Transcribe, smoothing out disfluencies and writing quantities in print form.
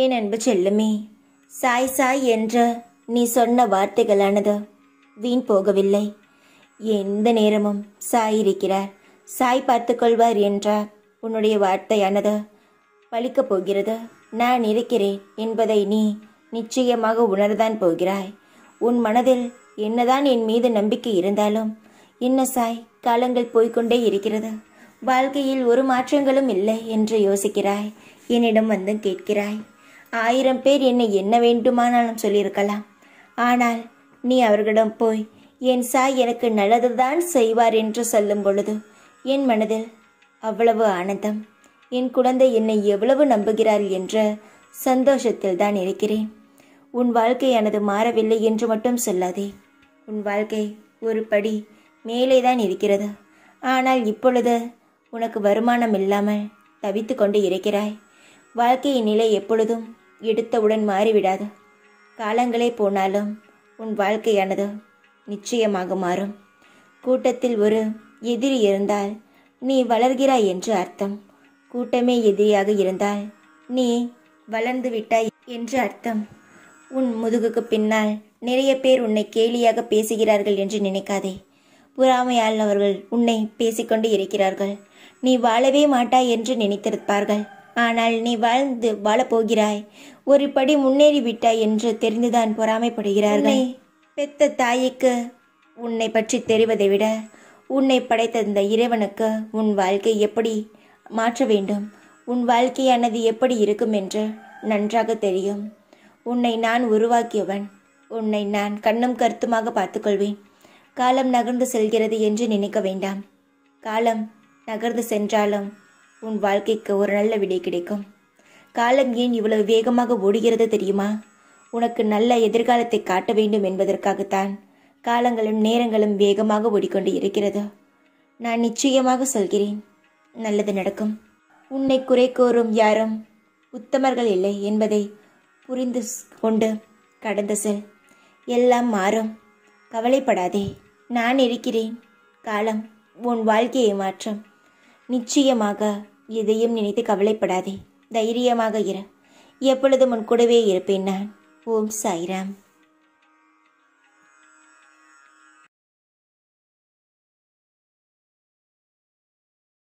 என் அன்பு செல்லுமே, சாய் சாய் என்ற நீ சொன்ன வார்த்தைகளானது வீண் போகவில்லை. எந்த நேரமும் சாய் இருக்கிறார், சாய் பார்த்து கொள்வார் என்ற உன்னுடைய வார்த்தையானது பலிக்கப் போகிறது. நான் இருக்கிறேன் என்பதை நீ நிச்சயமாக உணர்தான் போகிறாய். உன் மனதில் என்னதான் என் மீது நம்பிக்கை இருந்தாலும், என்ன சாய், காலங்கள் போய்கொண்டே இருக்கிறது, வாழ்க்கையில் ஒரு மாற்றங்களும் இல்லை என்று யோசிக்கிறாய். என்னிடம் வந்து கேட்கிறாய். 1000 பேர் என்னை என்ன வேண்டுமானாலும் சொல்லியிருக்கலாம். ஆனால் நீ அவர்களிடம் போய் என் சாய் எனக்கு நல்லதுதான் செய்வார் என்று சொல்லும் பொழுது என் மனதில் அவ்வளவு ஆனந்தம். என் குழந்தை என்னை எவ்வளவு நம்புகிறாள் என்ற சந்தோஷத்தில் தான் இருக்கிறேன். உன் வாழ்க்கையானது மாறவில்லை என்று மட்டும் சொல்லாதே. உன் வாழ்க்கை ஒரு படி மேலே தான் இருக்கிறது. ஆனால் இப்பொழுது உனக்கு வருமானம் இல்லாமல் தவித்து கொண்டு இருக்கிறாய். வாழ்க்கையின் நிலை எப்பொழுதும் எடுத்தவுடன் மாறிவிடாது. காலங்களே போனாலும் உன் வாழ்க்கையானது நிச்சயமாக மாறும். கூட்டத்தில் ஒரு எதிரி இருந்தால் நீ வளர்கிறாய் என்று அர்த்தம். கூட்டமே எதிரியாக இருந்தால் நீ வளர்ந்து விட்டாய் என்று அர்த்தம். உன் முதுகுக்கு பின்னால் நிறைய பேர் உன்னை கேலியாக பேசுகிறார்கள் என்று நினைக்காதே. பொறாமையால் அவர்கள் உன்னை பேசிக்கொண்டு இருக்கிறார்கள். நீ வாழவே மாட்டாய் என்று நினைத்திருப்பார்கள். ஆனால் நீ வாழப்போகிறாய், ஒரு படி முன்னேறி விட்டாய் என்று தெரிந்துதான் பொறாமைப்படுகிறார்கள். பெத்த தாய்க்கு உன்னை பற்றி தெரிவதை விட உன்னை படைத்த இந்த இறைவனுக்கு உன் வாழ்க்கை எப்படி மாற்ற வேண்டும், உன் வாழ்க்கையானது எப்படி இருக்கும் என்று நன்றாக தெரியும். உன்னை நான் உருவாக்கியவன். உன்னை நான் கண்ணும் கருத்துமாக பார்த்துக்கொள்வேன். காலம் நகர்ந்து செல்கிறது என்று நினைக்க வேண்டாம். காலம் நகர்ந்து சென்றாலும் உன் வாழ்க்கைக்கு ஒரு நல்ல விடை கிடைக்கும். காலம் ஏன் இவ்வளவு வேகமாக ஓடுகிறது தெரியுமா? உனக்கு நல்ல எதிர்காலத்தை காட்ட வேண்டும் என்பதற்காகத்தான் காலங்களும் நேரங்களும் வேகமாக ஓடிக்கொண்டு இருக்கிறது. நான் நிச்சயமாக சொல்கிறேன், நல்லது நடக்கும். உன்னை குறை கூறும் யாரும் உத்தமர்கள் இல்லை என்பதை புரிந்து கொண்டு கடந்து செல். எல்லாம் மாறும், கவலைப்படாதே. நான் இருக்கிறேன். காலம் உன் வாழ்க்கையை மாற்றும். நிச்சயமாக எதையும் நினைத்து கவலைப்படாதே. தைரியமாக இரு. எப்பொழுதும் உன் கூடவே இருப்பேன் நான். ஓம் சாய்ராம்.